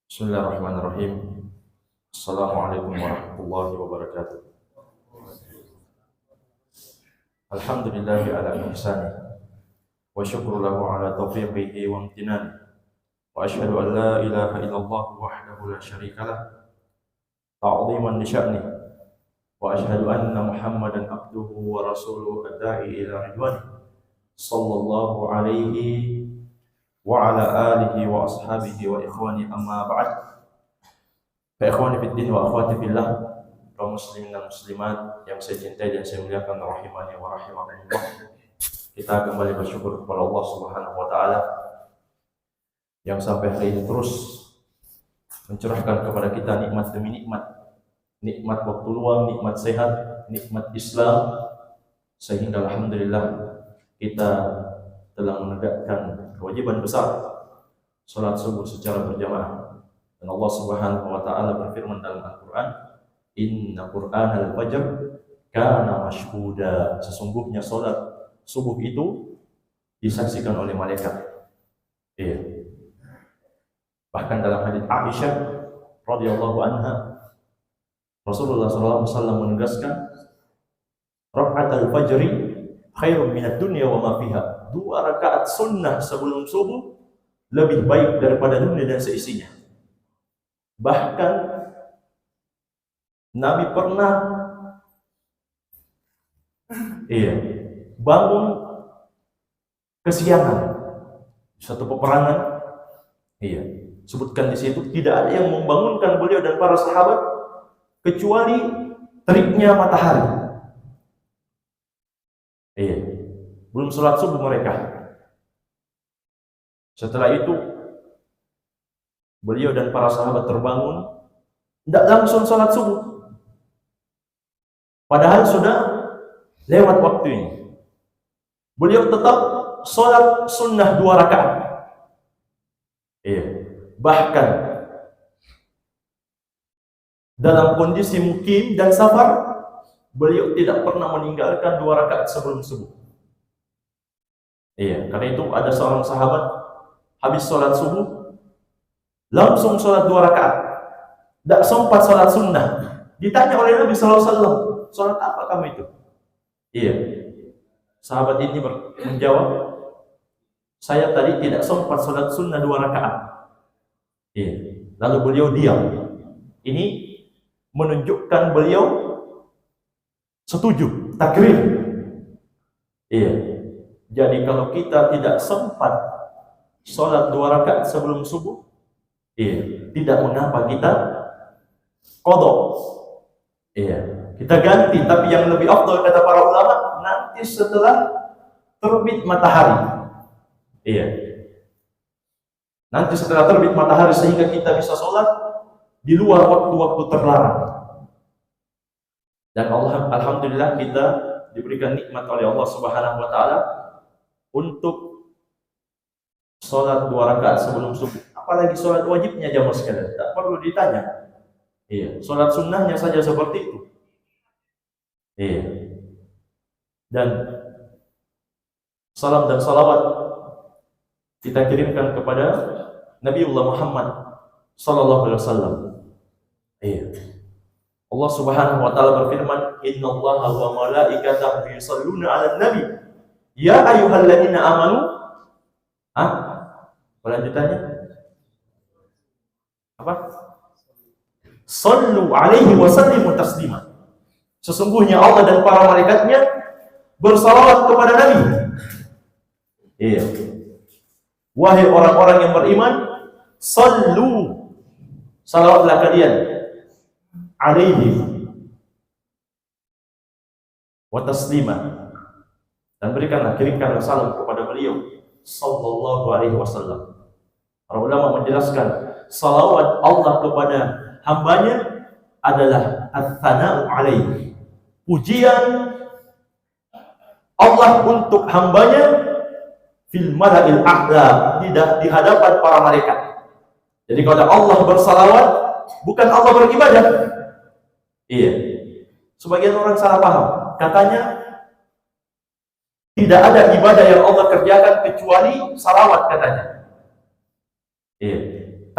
Bismillahirrahmanirrahim. Assalamualaikum warahmatullahi wabarakatuh. Alhamdulillahi ala ihsani wa syukru lahu ala taufiqihi wa amtinani wa ashhadu an la ilaha illallah wahdahu la syarika lah ta'ziman li sya'ni wa ashhadu anna Muhammadan abduhu wa rasuluhu ad-da'i ila ridwani sallallahu alaihi wa ala alihi wa ashabihi wa ikhwani amma ba'd. Fa ikhwani fid din wa akhwati fillah, kaum muslimin dan muslimat yang saya cintai dan saya muliakan rahimani wa rahimakumullah. Kita kembali bersyukur kepada Allah Subhanahu wa taala yang sampai hari ini terus mencurahkan kepada kita nikmat demi nikmat. Nikmat waktu luang, nikmat sehat, nikmat Islam, sehingga alhamdulillah kita telah menegakkan kewajiban besar salat subuh secara berjamaah. Dan Allah Subhanahu wa taala berfirman dalam Al-Qur'an, "Inna Qur'anal fajr kana mashhuda." Sesungguhnya salat subuh itu disaksikan oleh malaikat. Iya. Bahkan dalam hadits Aisyah radhiyallahu anha, Rasulullah sallallahu alaihi wasallam menegaskan, "Raka'atul fajri khairun minad dunya wa ma fiha." 2 rakaat sunnah sebelum subuh lebih baik daripada dunia dan seisinya. Bahkan Nabi pernah bangun kesiangan satu peperangan. Sebutkan di situ tidak ada yang membangunkan beliau dan para sahabat kecuali teriknya matahari. Belum sholat subuh mereka. Setelah itu beliau dan para sahabat terbangun, tidak langsung sholat subuh, padahal sudah lewat waktunya. Beliau tetap sholat sunnah 2 rakaat. Bahkan dalam kondisi mukim dan safar, beliau tidak pernah meninggalkan 2 rakaat sebelum subuh. Karena itu ada seorang sahabat habis sholat subuh langsung sholat 2 rakaat, tidak sempat sholat sunnah. Ditanya oleh Nabi SAW, sholat apa kamu itu? Sahabat ini menjawab, saya tadi tidak sempat sholat sunnah 2 rakaat. Lalu beliau diam. Ini menunjukkan beliau setuju, takrir. Jadi kalau kita tidak sempat sholat 2 rakaat sebelum subuh, tidak mengapa kita qadha. Kita ganti, tapi yang lebih afdal kata para ulama, nanti setelah terbit matahari. Nanti setelah terbit matahari, sehingga kita bisa sholat di luar waktu-waktu terlarang. Dan Allah, alhamdulillah, kita diberikan nikmat oleh Allah Subhanahu wa taala untuk sholat 2 rakaat sebelum subuh. Apalagi sholat wajibnya jamaah sekalian, tak perlu ditanya. Sholat sunnahnya saja seperti itu. Dan salam dan salawat kita kirimkan kepada Nabiullah Muhammad sallallahu alaihi wasallam. Allah Subhanahu wa taala berfirman, "Innallaha wa malaikatahu yusholluna 'alan nabi. Ya ayyuhalladzina amanu." Lanjutannya apa? Shallu 'alaihi wa sallimu taslima. Sesungguhnya Allah dan para malaikatnya bersalawat kepada Nabi. Wahai orang-orang yang beriman, sallu, salawatlah kalian, 'alaihi wa taslima, dan kirimkanlah salam kepada beliau sallallahu alaihi wasallam. Para ulama menjelaskan salawat Allah kepada hambanya adalah ats-tsana'u alaihi, pujian Allah untuk hambanya fil mala'il a'la, di hadapan para malaikat. Jadi kalau Allah bersalawat, bukan Allah beribadah. Sebagian orang salah paham, katanya tidak ada ibadah yang Allah kerjakan kecuali salawat katanya.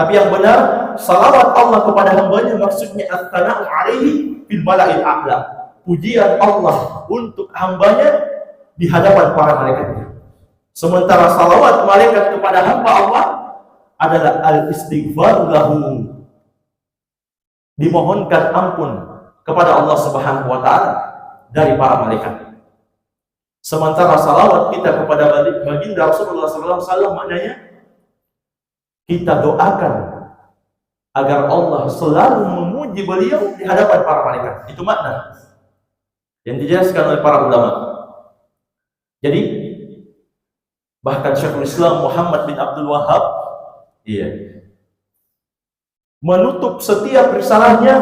Tapi yang benar, salawat Allah kepada hambanya maksudnya as-sana'u alaihi fil mala'il a'la. Pujian Allah untuk hambanya di hadapan para malaikatnya. Sementara salawat malaikat kepada hamba Allah adalah al-istighfar lahu. Dimohonkan ampun kepada Allah Subhanahu wa taala dari para malaikat. Sementara salawat kita kepada baginda Rasulullah SAW maknanya kita doakan agar Allah selalu memuji beliau di hadapan para malaikat. Itu makna yang dijelaskan oleh para ulama. Jadi bahkan Syekhul Islam Muhammad bin Abdul Wahhab menutup setiap risalahnya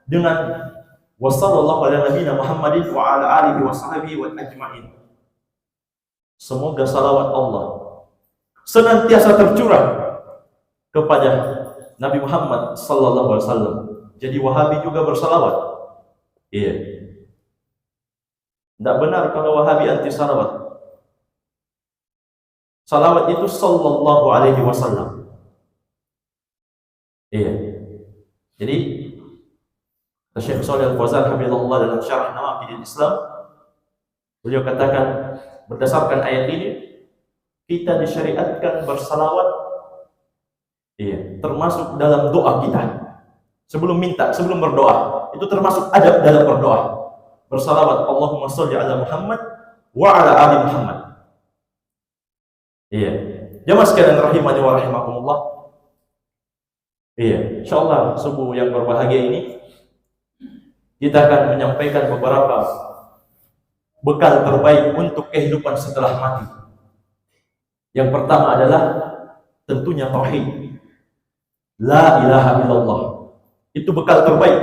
dengan wassallallahu ala nabiyina Muhammadin wa ala alihi wa sahbihi wa ajma'in. Semoga salawat Allah senantiasa tercurah kepada Nabi Muhammad sallallahu alaihi wasallam. Jadi Wahabi juga bersalawat. Tidak benar kalau Wahabi anti salawat. Salawat itu sallallahu alaihi wasallam. Jadi Syekh Shalih Al-Fauzan hafizahullah dalam Syarah Nawaqidil Islam, beliau katakan berdasarkan ayat ini kita disyariatkan bersalawat termasuk dalam doa kita. Sebelum minta, sebelum berdoa, itu termasuk adab dalam berdoa. Bersalawat Allahumma sholli ala Muhammad wa ala ali Muhammad. Jamaah sekalian rahimani wa rahimakumullah. Insyaallah subuh yang berbahagia ini kita akan menyampaikan beberapa bekal terbaik untuk kehidupan setelah mati. Yang pertama adalah tentunya tauhid. La ilaha illallah. Itu bekal terbaik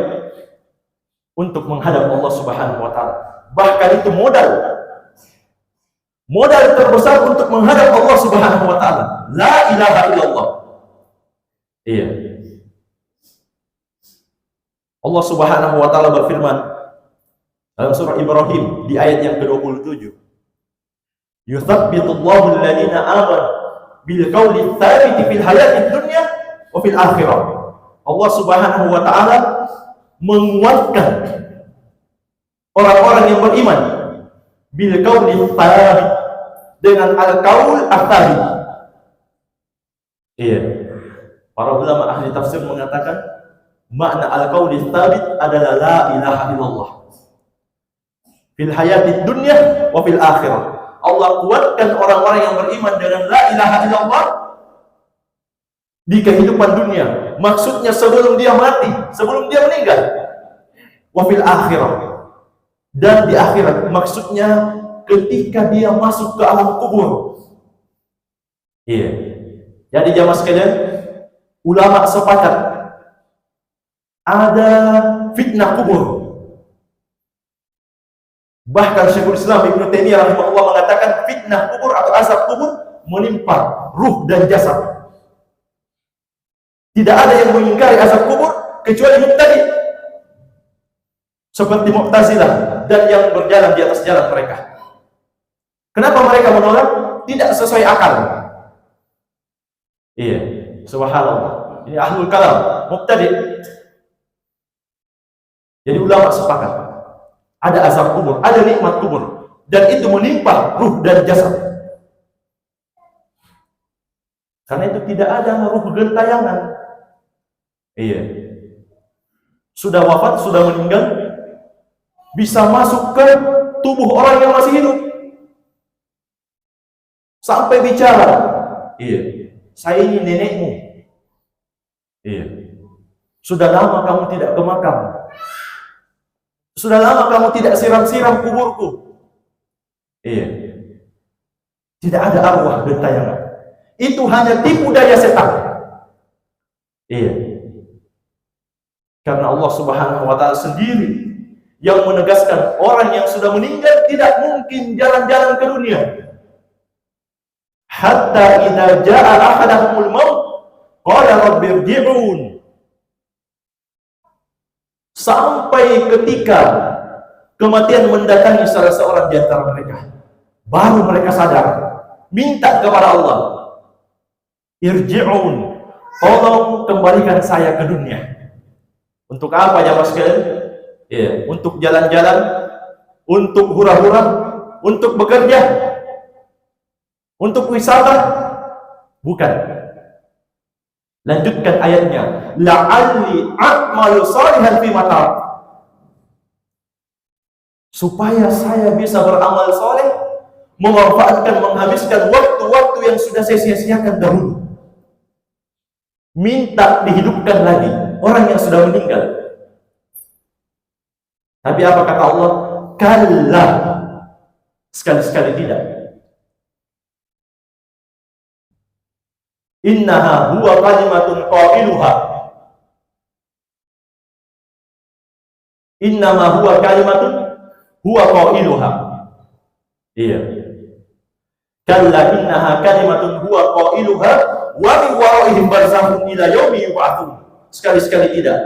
untuk menghadap Allah Subhanahu wa taala. Bahkan itu modal terbesar untuk menghadap Allah Subhanahu wa taala. La ilaha illallah. Allah Subhanahu wa taala berfirman dalam surah Ibrahim di ayat yang ke-27. Yuthabbitullahu alladhina amanu bil qawli tsabiti fil hayatid dunya wa fil akhirah. Allah Subhanahu wa taala menguatkan orang-orang yang beriman bil qawli tsabit, dengan al-qaul ats-tsabit. Para ulama ahli tafsir mengatakan makna al-qauli tsabit adalah la ilaha illallah fil hayatid dunya wa fil akhirah. Allah kuatkan orang-orang yang beriman dengan la ilaha illallah di kehidupan dunia. Maksudnya sebelum dia mati, sebelum dia meninggal. Wa fil akhirah, dan di akhirat. Maksudnya ketika dia masuk ke alam kubur. Jadi jamaah sekalian, ulama sepakat ada fitnah kubur. Bahkan Syekhul Islam Ibnu Taimiyah rahimahullah mengatakan fitnah kubur atau azab kubur menimpa ruh dan jasad. Tidak ada yang mengingkari azab kubur kecuali mubtadi, seperti Mu'tazilah dan yang berjalan di atas jalan mereka. Kenapa mereka menolak? Tidak sesuai akal. Subhanallah. Ini ahlul kalam, mubtadi. Jadi ulama sepakat ada azab kubur, ada nikmat kubur, dan itu menimpa ruh dan jasad. Karena itu tidak ada ruh gentayangan. Sudah wafat, sudah meninggal, bisa masuk ke tubuh orang yang masih hidup. Sampai bicara, saya ini nenekmu. Sudah lama kamu tidak ke makam. Sudah lama kamu tidak siram-siram kuburku. Tidak ada arwah gentayangan. Itu hanya tipu daya setan. Karena Allah Subhanahu wa taala sendiri yang menegaskan orang yang sudah meninggal tidak mungkin jalan-jalan ke dunia. Hatta idza jaa ahadahumul maut qala rabbi irji'un. Sampai ketika kematian mendatangi salah seorang di antara mereka, baru mereka sadar, minta kepada Allah, irji'un, tolong kembalikan saya ke dunia. Untuk apa jamaah sekalian? Iya, untuk jalan-jalan, untuk hura-hura, untuk bekerja, untuk wisata? Bukan. Lanjutkan ayatnya, la'alli a'malu shalihan fi ma tarak. Supaya saya bisa beramal soleh, memanfaatkan, menghabiskan waktu-waktu yang sudah saya sia-siakan dahulu. Minta dihidupkan lagi orang yang sudah meninggal. Tapi apa kata Allah? Kalla, sekali-sekali tidak. Innaha huwa kalimatun qailuha. Innama huwa kalimatun huwa qailuha. Iya. Kalla innaha kalimatun huwa qailuha wa min waraihim barzakhun ila yaumi yub'atsun. Sekali-sekali tidak.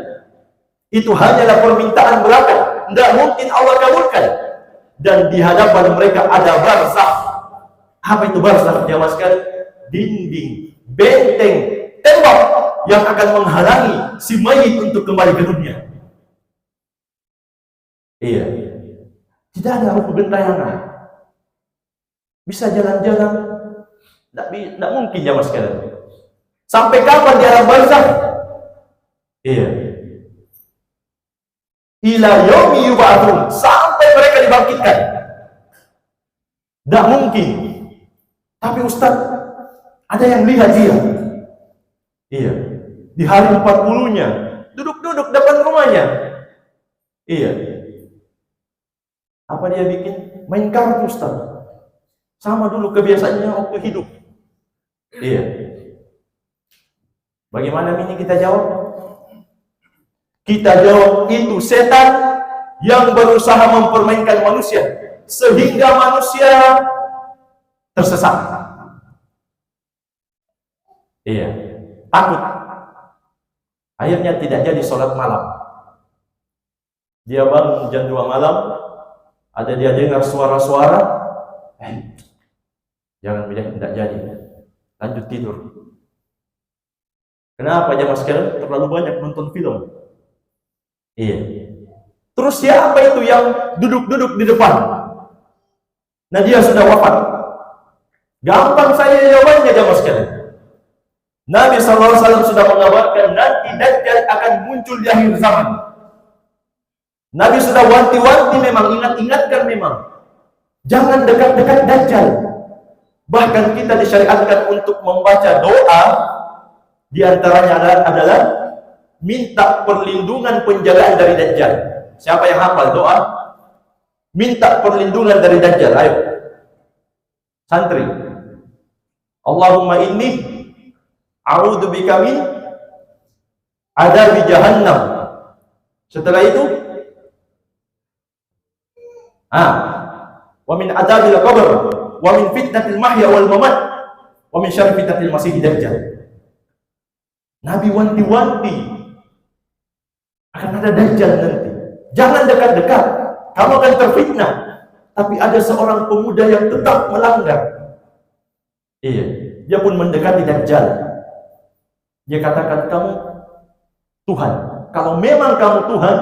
Itu hanyalah permintaan belaka. Tidak mungkin Allah kabulkan. Dan di hadapan mereka ada barzakh. Apa itu barzakh? Jamaah sekalian, dinding, benteng, tembok yang akan menghalangi si mayit untuk kembali ke dunia. Iya. Tidak ada rupa gentayangan. Bisa jalan-jalan. Tidak mungkin jamaah sekalian. Sampai kapan di alam barzakh? Iya. Ila yaumi yub'atsun, sampai mereka dibangkitkan. Tidak mungkin. Tapi Ustaz, ada yang lihat dia. Iya. Di hari 40-nya, duduk-duduk depan rumahnya. Iya. Apa dia bikin? Main kartu, Ustaz. Sama dulu kebiasaannya waktu hidup. Iya. Bagaimana ini kita jawab? Kita jawab, itu setan yang berusaha mempermainkan manusia sehingga manusia tersesat. Iya, takut. Akhirnya tidak jadi sholat malam. Dia bangun jam 2 malam, ada dia dengar suara-suara, jangan bilang tidak jadi, lanjut tidur. Kenapa jamaah sekalian? Terlalu banyak nonton film. Iya. Terus siapa itu yang duduk-duduk di depan? Nah, dia sudah wafat. Gampang saya jawabannya jamaah sekalian. Nabi SAW sudah mengabarkan nanti Dajjal akan muncul di akhir zaman. Nabi sudah wanti-wanti memang, ingat-ingatkan memang. Jangan dekat-dekat Dajjal. Bahkan kita disyariatkan untuk membaca doa, di antaranya adalah minta perlindungan penjagaan dari Dajjal. Siapa yang hafal doa? Minta perlindungan dari Dajjal. Ayo. Santri. Allahumma inni a'udzubika min adzabi jahannam. Setelah itu wa min adzabil qabr wa min fitnatil mahya wal mamat wa min syarri fitnatil masiihid dajjal. Nabi wanti-wanti akan ada Dajjal nanti. Jangan dekat-dekat, kamu akan terfitnah. Tapi ada seorang pemuda yang tetap melanggar. Iya, dia pun mendekati Dajjal. Dia katakan, kamu Tuhan. Kalau memang kamu Tuhan,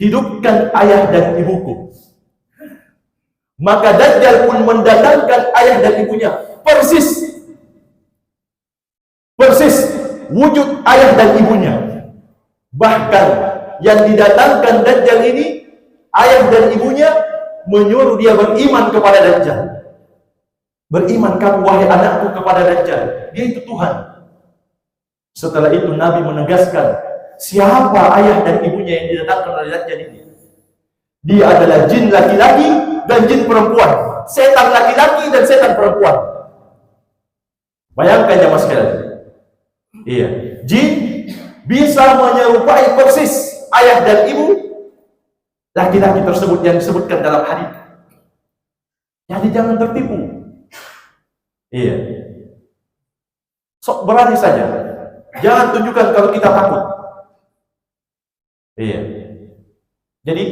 hidupkan ayah dan ibuku. Maka Dajjal pun mendatangkan ayah dan ibunya. Persis wujud ayah dan ibunya. Bahkan yang didatangkan Dajjal ini, ayah dan ibunya menyuruh dia beriman kepada Dajjal. Beriman kamu wahai anakku kepada Dajjal. Dia itu Tuhan. Setelah itu Nabi menegaskan, siapa ayah dan ibunya yang didatangkan oleh Dajjal ini? Dia adalah jin laki-laki dan jin perempuan. Setan laki-laki dan setan perempuan. Bayangkan jamaah sekalian. Iya, jin bisa menyerupai persis ayah dan ibu laki-laki tersebut yang disebutkan dalam hadis. Jadi jangan tertipu. Iya. Sok berani saja. Jangan tunjukkan kalau kita takut. Iya. Jadi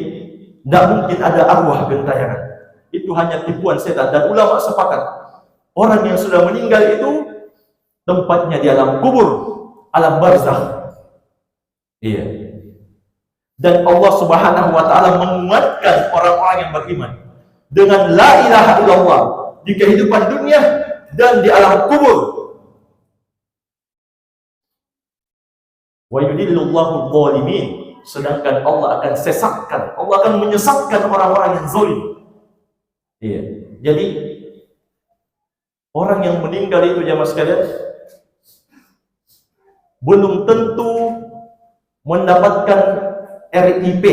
tidak mungkin ada arwah gentayangan. Itu hanya tipuan setan. Dan ulama sepakat, orang yang sudah meninggal itu tempatnya di alam kubur. alam barzakh. Iya. Dan Allah Subhanahu wa taala menguatkan orang-orang yang beriman dengan la ilaha illallah di kehidupan dunia dan di alam kubur. Wa yudillullahu dzalimin, sedangkan Allah akan sesatkan, Allah akan menyesatkan orang-orang yang zalim. Iya. Jadi orang yang meninggal itu jamaah sekalian belum tentu mendapatkan RIP.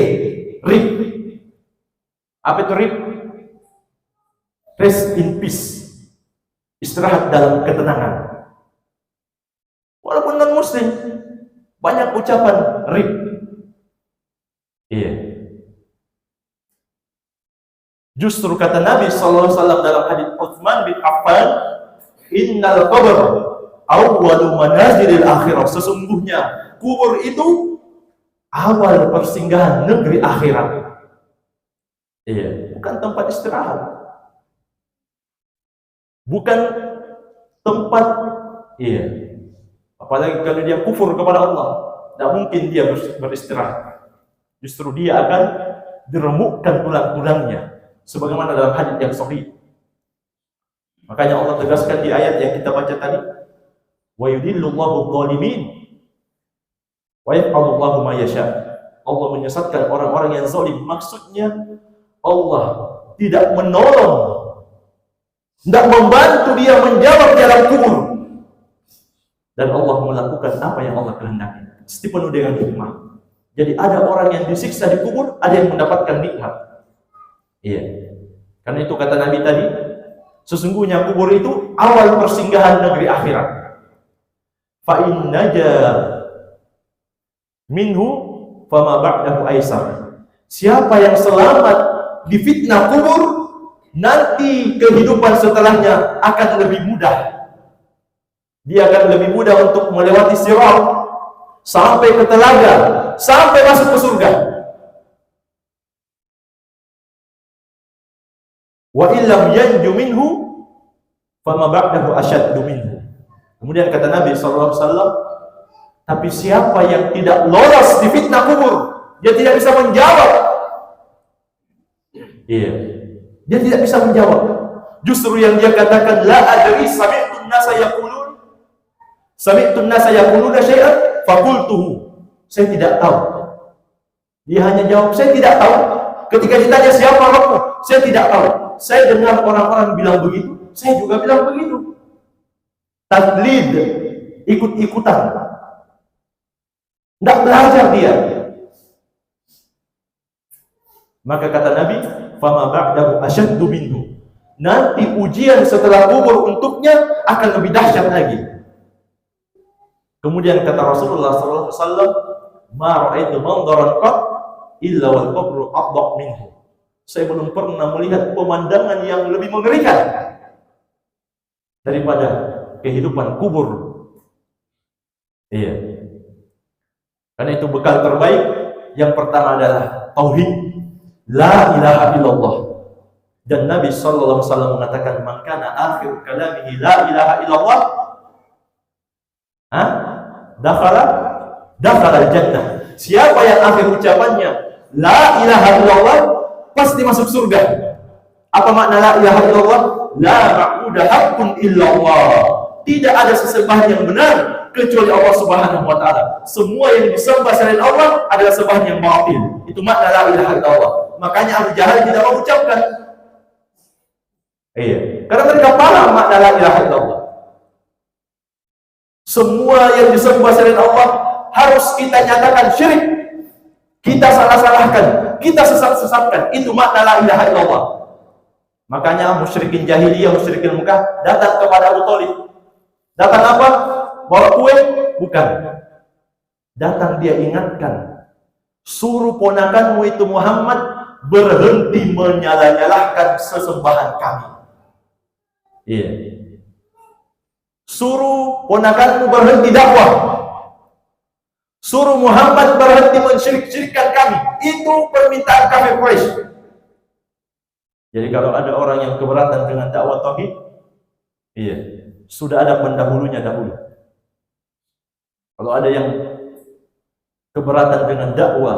Apa itu RIP? Rest in peace. Istirahat dalam ketenangan. Walaupun non muslim, banyak ucapan RIP. Iya. Justru kata Nabi SAW dalam hadis Utsman bin Affan, innal qabr awwalu manazilil akhirah. Sesungguhnya kubur itu awal persinggahan negeri akhirat. Iya, bukan tempat istirahat. Bukan tempat, iya. Apalagi kalau dia kufur kepada Allah, tidak mungkin dia beristirahat. Justru dia akan diremukkan tulang-tulangnya, sebagaimana dalam hadis yang sahih. Makanya Allah tegaskan di ayat yang kita baca tadi, wa yudillullahu dzalimin wa yaf'alullahu ma yasha. Allah menyesatkan orang-orang yang zalim. Maksudnya Allah tidak menolong, tidak membantu dia menjawab di alam kubur, dan Allah melakukan apa yang Allah kehendaki, pasti penuh dengan hikmah. Jadi ada orang yang disiksa di kubur, ada yang mendapatkan nikmat. Iya. Karena itu kata Nabi tadi, sesungguhnya kubur itu awal persinggahan negeri akhirat. Fa in naja minhu fama ba'dahu aisar. Siapa yang selamat di fitnah kubur, nanti kehidupan setelahnya akan lebih mudah. Dia akan lebih mudah untuk melewati sirat sampai ke telaga, sampai masuk ke surga. Wa illam yanju minhu fama ba'dahu asyaddu minhu. Kemudian kata Nabi sallallahu alaihi wasallam, tapi siapa yang tidak lolos di fitnah kubur, dia tidak bisa menjawab. Iya. Dia tidak bisa menjawab. Justru yang dia katakan la adri sami'tun nasa yaqulun syai'an faqultuhu. Saya tidak tahu. Dia hanya jawab saya tidak tahu. Ketika ditanya siapa Rabbmu, saya tidak tahu. Saya dengar orang-orang bilang begitu, saya juga bilang begitu. Taklid, ikut-ikutan. Tidak belajar dia. Maka kata Nabi, fama ba'dahu asyaddu minhu. Nanti ujian setelah kubur untuknya akan lebih dahsyat lagi. Kemudian kata Rasulullah sallallahu alaihi wasallam, ma ra'aitu manzaran qat illa wal qabru aqdaq minhu. Saya belum pernah melihat pemandangan yang lebih mengerikan daripada kehidupan kubur. Iya. Karena itu bekal terbaik yang pertama adalah tauhid, la ilaha illallah. Dan Nabi sallallahu alaihi wasallam mengatakan, "Man kana akhir kalamihi la ilaha illallah, dakhala al-jannah." Siapa yang akhir ucapannya la ilaha illallah, pasti masuk surga. Apa makna la ilaha illallah? La ma'budu haqqun illallah. Tidak ada sesembahan yang benar kecuali Allah Subhanahu wa taala. Semua yang disembah selain Allah adalah sembahan yang batil. Itu makna la ilaha illallah. Makanya Abu Jahal tidak mau ucapkan. Iya, karena mereka paham makna la ilaha illallah. Semua yang disembah selain Allah harus kita nyatakan syirik. Kita salah-salahkan, kita sesat-sesatkan. Itu makna la ilaha illallah. Makanya musyrikin jahiliyah, musyrikin Mekah datang kepada Abu Thalib. Datang apa? Bawa kue? Bukan. Datang dia ingatkan, suruh ponakanmu itu Muhammad berhenti menyalah-nyalahkan sesembahan kami. Iya. Suruh ponakanmu berhenti dakwah. Suruh Muhammad berhenti mensyirikkan kami. Itu permintaan kafir Quraisy. Jadi kalau ada orang yang keberatan dengan dakwah tauhid, iya, sudah ada pendahulunya dahulu. Kalau ada yang keberatan dengan dakwah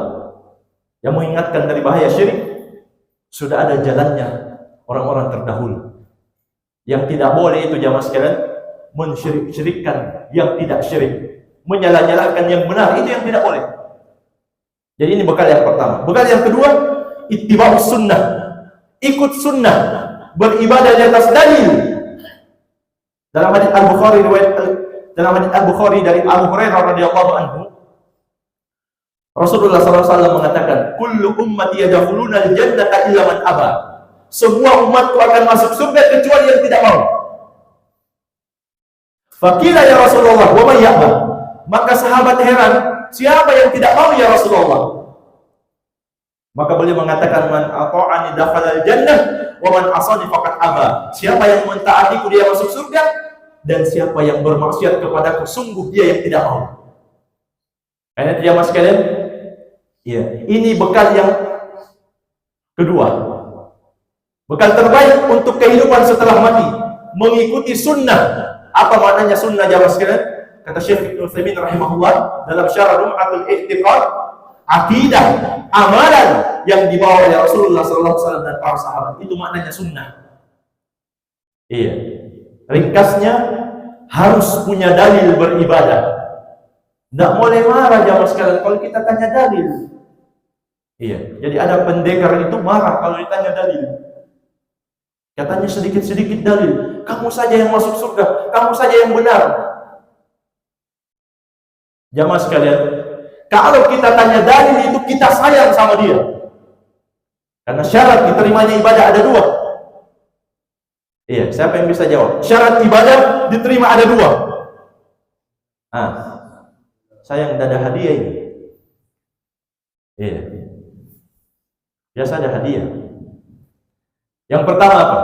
yang mengingatkan dari bahaya syirik, sudah ada jalannya orang-orang terdahulu. Yang tidak boleh itu jamaah sekalian, mensyirik-syirikkan yang tidak syirik, menyalah-nyalahkan yang benar, itu yang tidak boleh. Jadi ini bekal yang pertama. Bekal yang kedua, ittiba'us sunnah, ikut sunnah, beribadah di atas dalil. Dalam hadits Al-Bukhari, dalam hadits Al-Bukhari dari Abu Hurairah radhiyallahu anhu, Rasulullah SAW mengatakan, kullu ummati yadkhuluna al-jannata illa man aba. Semua umatku akan masuk surga kecuali yang tidak mau. Faqila ya Rasulullah, wa man ya'ba? Maka sahabat heran, siapa yang tidak mau ya Rasulullah? Maka beliau mengatakan, man ata'ani dakhala al-jannah wa man asani faqad aba. Siapa yang mentaatiku dia masuk surga, dan siapa yang bermaksiat kepadaku sungguh dia yang tidak mau. Ini dia mas sekalian. Ya, ini bekal yang kedua. Bekal terbaik untuk kehidupan setelah mati, mengikuti sunnah. Apa maknanya sunnah jamaah sekalian? Kata Syekh Ibnu Utsaimin rahimahullah dalam Syarah Lum'atul I'tiqad, akidah, amalan yang dibawa oleh Rasulullah SAW dan para sahabat, itu maknanya sunnah. Iya. Ringkasnya, harus punya dalil beribadah. Tidak boleh marah jamaah sekalian kalau kita tanya dalil. Iya. Jadi ada pendekar itu marah kalau ditanya dalil. Katanya sedikit-sedikit dalil. Kamu saja yang masuk surga, kamu saja yang benar. Jamaah sekalian, kalau kita tanya dalil itu kita sayang sama dia. Karena syarat diterimanya ibadah ada dua. Iya, siapa yang bisa jawab? Syarat ibadah diterima ada dua. Sayang tidak ada hadiah ini. Iya. Biasa ada hadiah. Yang pertama apa?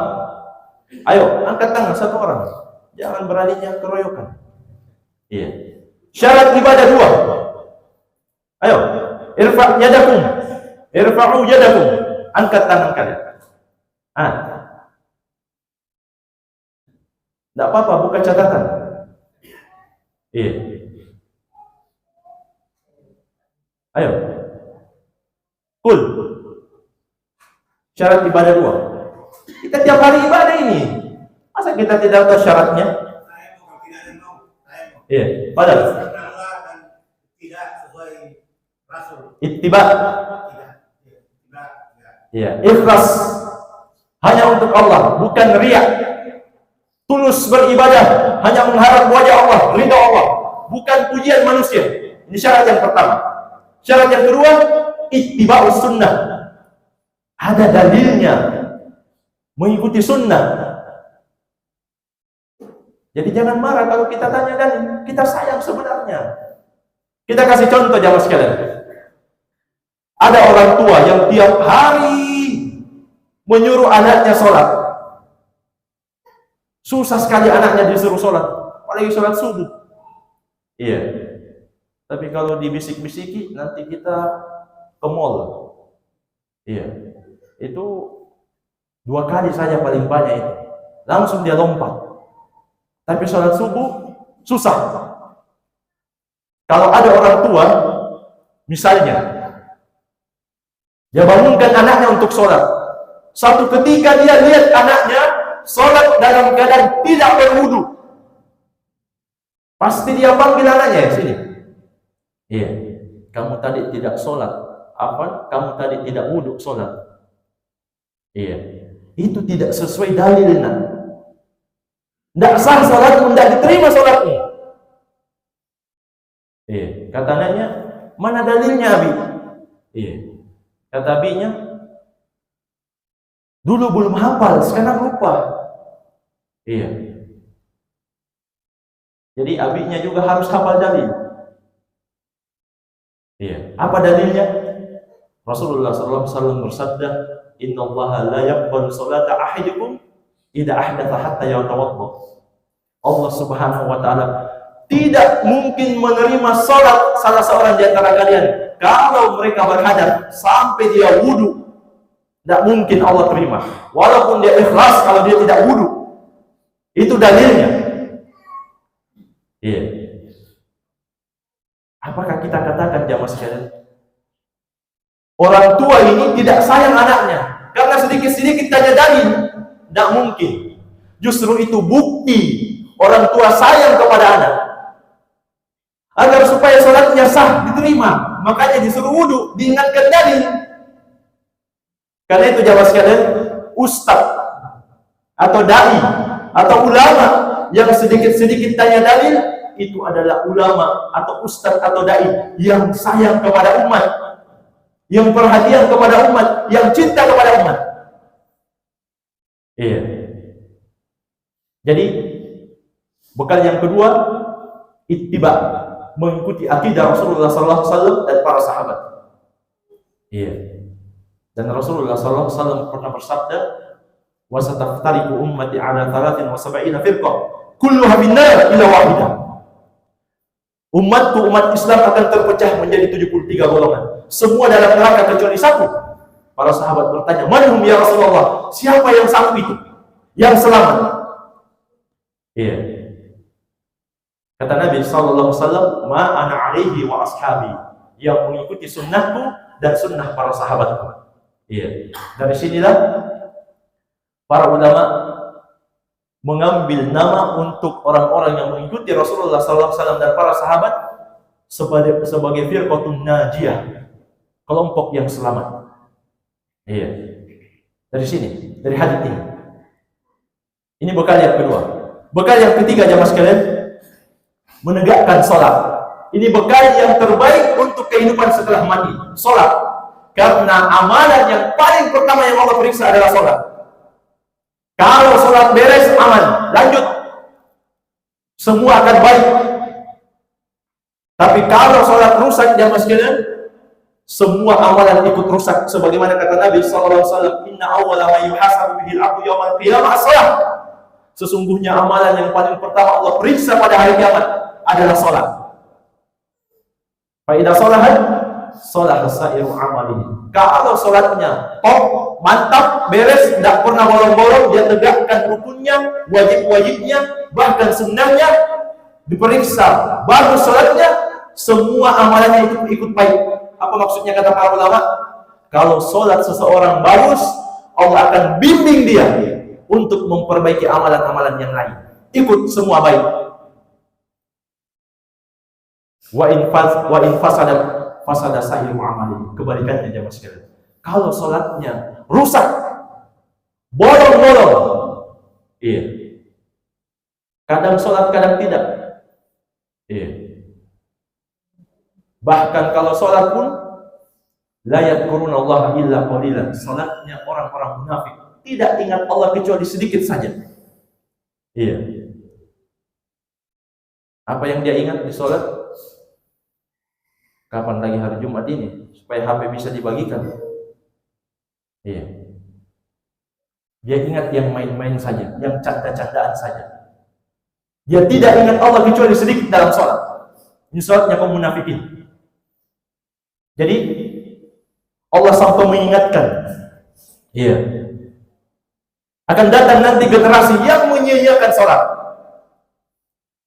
Ayo, angkat tangan satu orang. Jangan beraninya keroyokan. Iya. Syarat ibadah dua. Ayo, irfa' yadakum. Irfa'u yadakum. Angkat tangan kalian. Tidak apa-apa, buka catatan. Iya. Ayo. Kul. Syarat ibadah dua. Kita tiap hari ibadah ini. Masa kita tidak tahu syaratnya? Iya, padahal tidak sesuai Rasul. Ittiba. Iya, ikhlas. Hanya untuk Allah, bukan riya. Tulus beribadah, hanya mengharap wajah Allah, ridha Allah, bukan pujian manusia. Ini syarat yang pertama. Syarat yang kedua, ittiba'us sunnah. Ada dalilnya, mengikuti sunnah. Jadi jangan marah kalau kita tanya dalil, kita sayang sebenarnya. Kita kasih contoh jamaah sekalian. Ada orang tua yang tiap hari menyuruh anaknya sholat. Susah sekali anaknya disuruh sholat, apalagi sholat subuh. Iya. Tapi kalau dibisik-bisiki, nanti kita ke mall. Iya. Itu 2 kali saja paling banyak itu. Langsung dia lompat. Tapi sholat subuh susah. Kalau ada orang tua, misalnya, dia bangunkan anaknya untuk sholat. Satu ketika dia lihat anaknya sholat dalam keadaan tidak berwudu, pasti dia panggil anaknya, sini. Iya, kamu tadi tidak sholat. Apa? Kamu tadi tidak wudu sholat. Iya, itu tidak sesuai dalilnya. Tidak sah sholatmu, tidak diterima sholatmu. Iya, kata anaknya, mana dalilnya Abi? Iya, kata abinya, dulu belum hafal, sekarang lupa. Iya. Jadi abinya juga harus hafal dalil. Iya. Apa dalilnya? Rasulullah SAW bersabda, Inna Allah la yaqbalu salata ahadukum idza ahdatha hatta yatawadda. Allah Subhanahu wa taala tidak mungkin menerima salat salah seorang di antara kalian kalau mereka berhadath sampai dia wudu. Tidak mungkin Allah terima. Walaupun dia ikhlas kalau dia tidak wudu. Itu dalilnya. Iya. Apakah kita katakan jamaah sekalian, orang tua ini tidak sayang anaknya karena sedikit-sedikit tanya dalil? Tidak mungkin. Justru itu bukti orang tua sayang kepada anak. Agar supaya sholatnya sah, diterima, makanya disuruh wudu, diingatkan dalil. Karena itu jamaah sekalian, ustaz atau dai atau ulama yang sedikit-sedikit tanya dalil, itu adalah ulama atau ustaz atau dai yang sayang kepada umat, yang perhatian kepada umat, yang cinta kepada umat. Iya. Jadi bekal yang kedua, ittiba, mengikuti akidah Rasulullah SAW dan para sahabat. Iya. Dan Rasulullah SAW pernah bersabda, "Wasataftariqu ummati ala 73 firqah, kulluha finnar illa wahidah." Umatku, umat Islam akan terpecah menjadi 73 golongan. Semua dalam neraka kecuali satu. Para sahabat bertanya, "Man hum ya Rasulullah?" Siapa yang satu itu? Yang selamat? Iya. Kata Nabi SAW, "Ma ana alaihi wa ashabi." Yang mengikuti sunnahku dan sunnah para sahabatku. Iya. Dari sinilah para ulama mengambil nama untuk orang-orang yang mengikuti Rasulullah SAW dan para sahabat sebagai firqatun najiyah, kelompok yang selamat. Iya. Dari sini, dari hadits ini. Ini bekal yang kedua. Bekal yang ketiga jamaah sekalian, menegakkan sholat. Ini bekal yang terbaik untuk kehidupan setelah mati, sholat. Karena amalan yang paling pertama yang Allah periksa adalah sholat. Kalau sholat beres, aman, lanjut, semua akan baik. Tapi kalau sholat rusak jamaah sekalian, semua amalan ikut rusak. Sebagaimana kata Nabi SAW, "Inna awwala ma yuhasabu bihil abdu yawmal qiyamah as-shalah." Sesungguhnya amalan yang paling pertama Allah periksa pada hari kiamat adalah sholat. Fa idza sholahat sholat sairu amalihi. Kalau sholatnya top, mantap, beres, tidak pernah bolong-bolong, dia tegakkan rukunnya, wajib-wajibnya, bahkan sunnahnya, diperiksa, bagus sholatnya, semua amalannya ikut baik. Apa maksudnya kata para ulama? Kalau sholat seseorang bagus, Allah akan bimbing dia untuk memperbaiki amalan-amalan yang lain. Ikut semua baik. Wa in fasada sa'iru amali. Kebalikannya jamaah sekalian. Kalau sholatnya rusak, bolong-bolong, iya. Kadang sholat, kadang tidak, iya. Bahkan kalau sholat pun la yadhkuruna Allah illa qalilan. Sholatnya orang-orang munafik tidak ingat Allah kecuali sedikit saja. Iya. Apa yang dia ingat di sholat? Kapan lagi hari Jumat ini supaya HP bisa dibagikan? Iya. Dia ingat yang main-main saja, yang canda-candaan saja. Dia tidak ingat Allah kecuali sedikit dalam sholat. Ini sholatnya kaum munafikin. Jadi Allah sampai mengingatkan, iya, akan datang nanti generasi yang menyia-nyiakan sholat.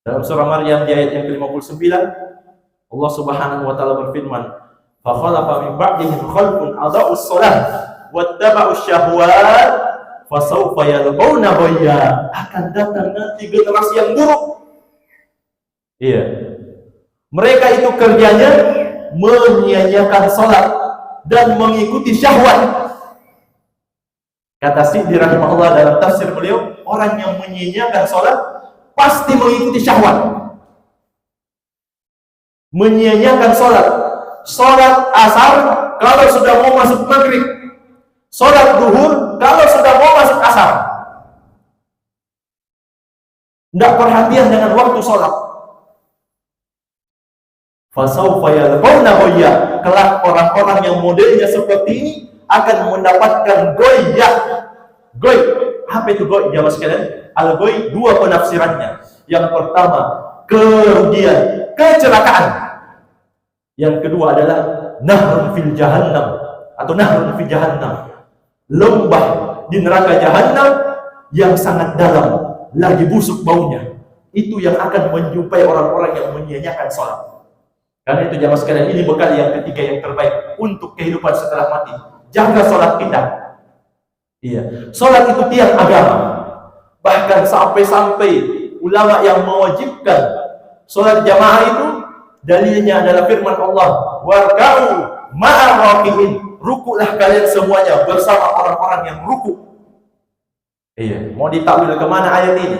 Dalam surah Maryam di ayat yang ke-59, Allah Subhanahu wa taala berfirman, "Fa khalafa min ba'dihim khalqun adha'us shalah wattaba'us syahwat fa sawfa yalqawna ghayya." Akan datang nanti generasi yang buruk. Iya. Mereka itu kerjanya menyia-nyiakan salat dan mengikuti syahwat. Kata Sidi rahimahullah dalam tafsir beliau, orang yang menyia-nyiakan salat pasti mengikuti syahwat. Menyia-nyiakan salat. Salat asar kalau sudah mau masuk maghrib. Salat duhur kalau sudah mau masuk asar. Tidak perhatian dengan waktu salat. Fasawfa yalqawna ghayya. Kelak orang-orang yang modelnya seperti ini akan mendapatkan goyah. Goy, apa itu goy? Jamaah sekalian, al-goy dua penafsirannya. Yang pertama, kerugian, kecelakaan. Yang kedua adalah nahrun fil jahannam atau nahrun fil jahannam. Lembah di neraka jahannam yang sangat dalam, lagi busuk baunya. Itu yang akan menjumpai orang-orang yang menyia-nyiakan salat. Karena itu jamaah sekalian, ini bekal yang ketiga yang terbaik untuk kehidupan setelah mati. Jaga sholat kita. Iya, sholat itu tiang agama. Bahkan sampai-sampai ulama yang mewajibkan sholat jamaah itu dalilnya adalah firman Allah, warka'u ma'ar raki'in, rukuklah kalian semuanya bersama orang-orang yang rukuk. Iya, mau ditakwil kemana ayat ini?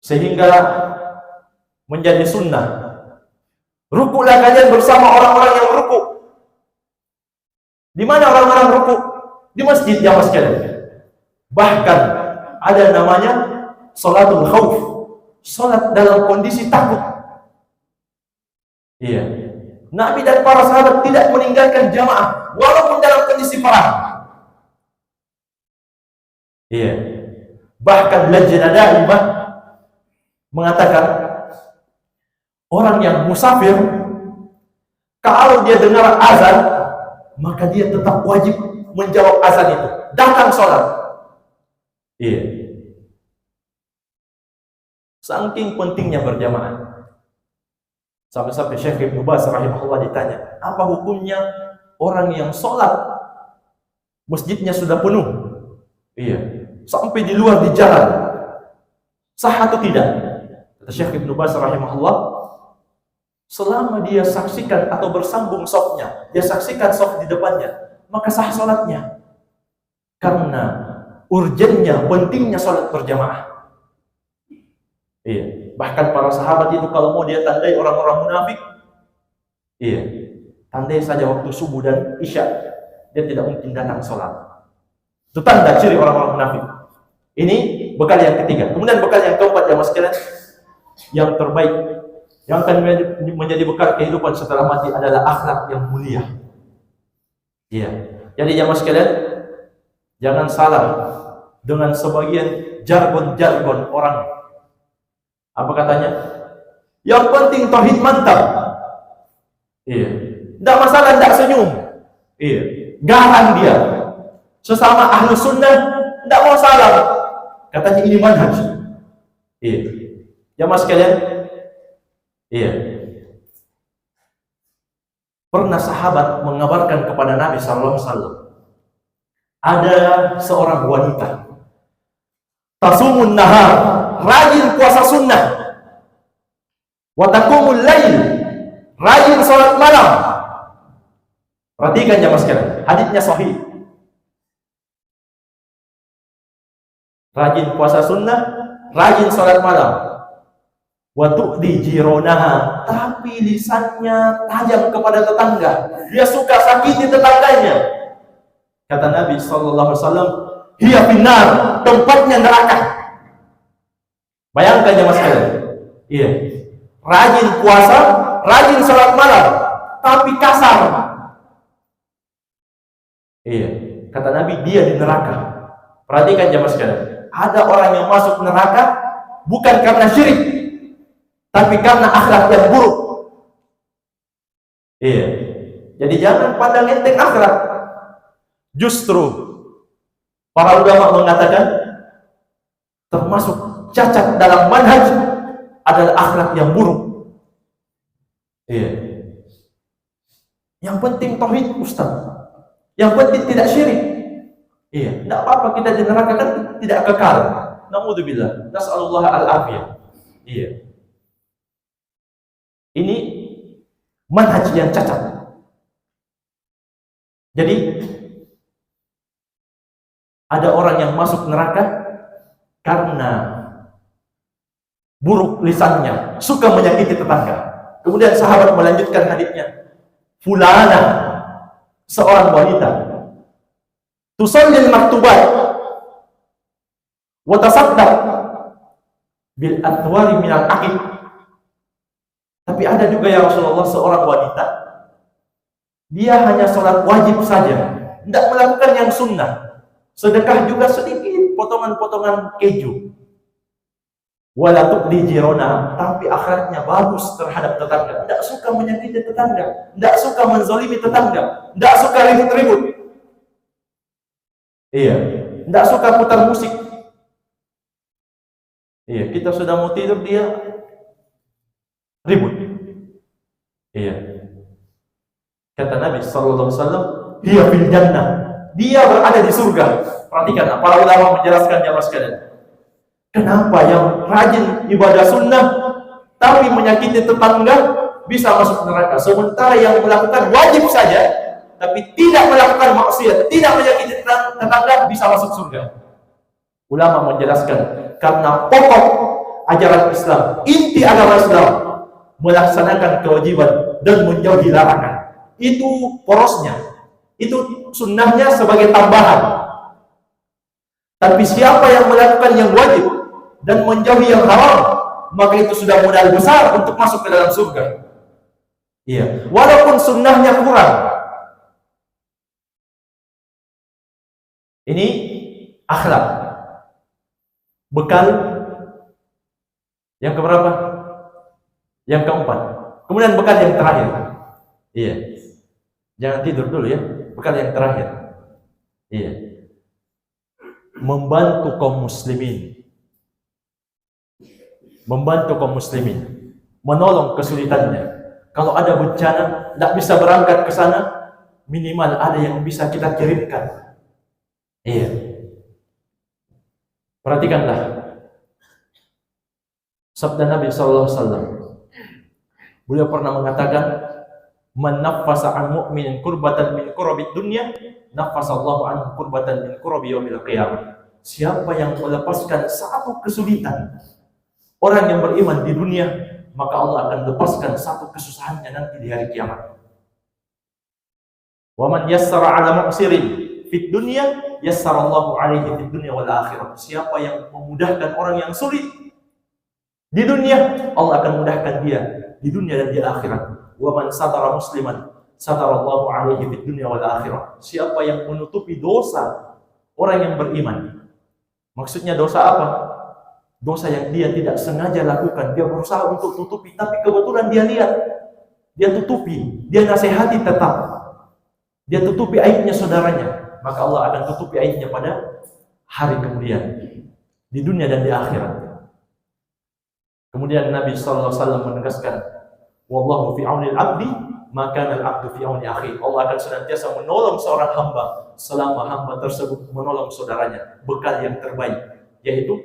Sehingga menjadi sunnah. Rukuklah kalian bersama orang-orang yang rukuk. Di mana orang-orang rukuk? Di masjid jamaah sekalian. Bahkan ada namanya sholatul khauf, sholat dalam kondisi takut. Iya. Nabi dan para sahabat tidak meninggalkan jamaah walaupun dalam kondisi perang. Iya. Bahkan Lajnah Daimah mengatakan orang yang musafir kalau dia dengar azan maka dia tetap wajib menjawab azan itu, datang sholat. Iya. Saking pentingnya berjamaah. Sampai-sampai Syekh Ibnu Baz rahimahullah ditanya, apa hukumnya orang yang sholat masjidnya sudah penuh? Iya. Sampai di luar di jalan. Sah atau tidak? Kata Syekh Ibnu Baz rahimahullah, selama dia saksikan atau bersambung safnya, dia saksikan saf di depannya, maka sah sholatnya. Karena urgennya, pentingnya sholat berjamaah. Iya. Bahkan para sahabat itu kalau mau dia tandai orang-orang munafik, iya, tandai saja waktu subuh dan isya, dia tidak mungkin datang sholat. Itu tanda ciri orang-orang munafik. Ini bekal yang ketiga. Kemudian bekal yang keempat jamaah sekalian, yang terbaik, yang akan menjadi bekal kehidupan setelah mati adalah akhlak yang mulia. Iya. Jadi jamaah sekalian, jangan salah dengan sebagian jargon-jargon orang. Apa katanya? Yang penting tauhid mantap. Iya. Tidak masalah tidak senyum. Iya. Garang dia. Sesama ahlu sunnah tidak mau salam. Katanya ini manhaj. Iya. Jamaah sekalian. Iya. Pernah sahabat mengabarkan kepada Nabi sallallahu alaihi wasallam, ada seorang wanita tasumun nahar, rajin puasa sunnah, wa taqumul lail, rajin salat malam. Perhatikan jamaah sekalian, hadisnya sahih. Rajin puasa sunnah, rajin salat malam. Wa tu'di jironaha, tapi lisannya tajam kepada tetangga. Dia suka sakiti tetangganya. Kata Nabi sallallahu alaihi wasallam, hiya finnar, tempatnya neraka. Bayangkan jemaah sekalian. Iya. Rajin puasa, rajin salat malam, tapi kasar. Iya. Kata Nabi, dia di neraka. Perhatikan jemaah sekalian. Ada orang yang masuk neraka bukan karena syirik, tapi karena akhlak yang buruk. Iya. Jadi jangan pandang enteng akhlak. Justru para ulama mengatakan termasuk cacat dalam manhaj adalah akhlak yang buruk. Iya. Yang penting tauhid, Ustaz. Yang penting tidak syirik. Iya, tidak apa-apa kita di neraka kan tidak kekal. Naudzubillah. Nas'alullah al-afiyah. Iya. Ini manhaj yang cacat. Jadi ada orang yang masuk neraka karena buruk lisannya, suka menyakiti tetangga. Kemudian sahabat melanjutkan hadisnya. Fulana, seorang wanita, tusallil maktubat wa tasaddaq bil atwari minal aqid. Tapi ada juga ya Rasulullah seorang wanita, dia hanya sholat wajib saja, tidak melakukan yang sunnah. Sedekah juga sedikit, potongan-potongan keju. Wala tuqdi jirona, tapi akhlaknya bagus terhadap tetangga. Tidak suka menyakiti tetangga, tidak suka menzalimi tetangga, tidak suka ribut-ribut. Iya, tidak suka putar musik. Iya, kita sudah mau tidur dia ribut. Kata Nabi sallallahu alaihi wasallam, "Dia fil jannah." Dia berada di surga. Perhatikan, para ulama menjelaskan jamaah sekalian. Kenapa yang rajin ibadah sunnah tapi menyakiti tetangga bisa masuk neraka, sementara yang melakukan wajib saja tapi tidak melakukan maksiat, tidak menyakiti tetangga bisa masuk surga? Ulama menjelaskan karena pokok ajaran Islam, inti agama Islam melaksanakan kewajiban dan menjauhi larangan. Itu porosnya, itu sunnahnya sebagai tambahan. Tapi siapa yang melakukan yang wajib dan menjauhi yang haram, maka itu sudah modal besar untuk masuk ke dalam surga. Iya, walaupun sunnahnya kurang. Ini akhlak. Bekal yang keberapa? Yang keempat. Kemudian bekal yang terakhir. Iya. Jangan tidur dulu ya. Bekal yang terakhir. Iya. Membantu kaum muslimin. Membantu kaum muslimin. Menolong kesulitannya. Kalau ada bencana, tidak bisa berangkat ke sana, minimal ada yang bisa kita kirimkan. Iya. Perhatikanlah sabda Nabi sallallahu alaihi wasallam. Beliau pernah mengatakan, "Man naffasa 'an mu'minin kurbatan min kurabi dunya, naffasallahu 'anhu kurbatan min kurabi yaumil qiyamah." Siapa yang melepaskan satu kesulitan orang yang beriman di dunia, maka Allah akan lepaskan satu kesusahannya nanti di hari kiamat. Wa man yassara 'ala mu'sirin fid dunya yassarallahu 'alaihi fid dunya wal akhirah. Siapa yang memudahkan orang yang sulit di dunia, Allah akan mudahkan dia di dunia dan di akhirat. Wa man satara musliman satarallahu 'alaihi fid dunya wal akhirah. Siapa yang menutupi dosa orang yang beriman. Maksudnya dosa apa? Dosa yang dia tidak sengaja lakukan, dia berusaha untuk tutupi, tapi kebetulan dia lihat, dia tutupi, dia nasihati tetap, dia tutupi aibnya saudaranya, maka Allah akan tutupi aibnya pada hari kemudian, di dunia dan di akhirat. Kemudian Nabi sallallahu alaihi wasallam menegaskan, "Wallahu fi aunil abdi, maka al-abdu fi auni akhi." Allah akan senantiasa menolong seorang hamba selama hamba tersebut menolong saudaranya. Bekal yang terbaik yaitu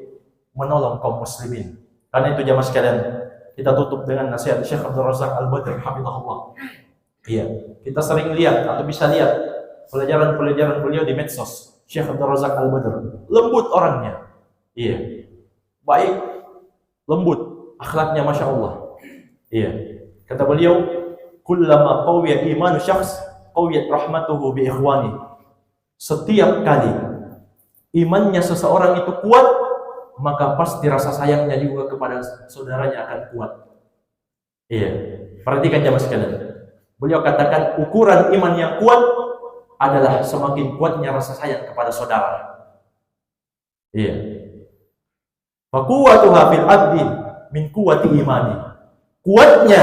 menolong kaum muslimin. Karena itu jamaah sekalian, kita tutup dengan nasihat Syekh Abdul Razak Al-Badr hafizahullah. Iya, kita sering lihat atau bisa lihat pelajaran-pelajaran beliau di medsos. Syekh Abdul Razak Al-Badr lembut orangnya. Iya. Baik, lembut, akhlaknya Masya Allah. Iya. Kata beliau, "Kullama qawiya imanu syakhs, qawiyat rahmatuhu bi ikhwani." Setiap kali imannya seseorang itu kuat, maka pasti rasa sayangnya juga kepada saudaranya akan kuat. Iya. Perhatikan jamaah sekalian. Beliau katakan ukuran iman yang kuat adalah semakin kuatnya rasa sayang kepada saudara. Iya. Fa quwwatuha fil abdi min quwwati imani. Kuatnya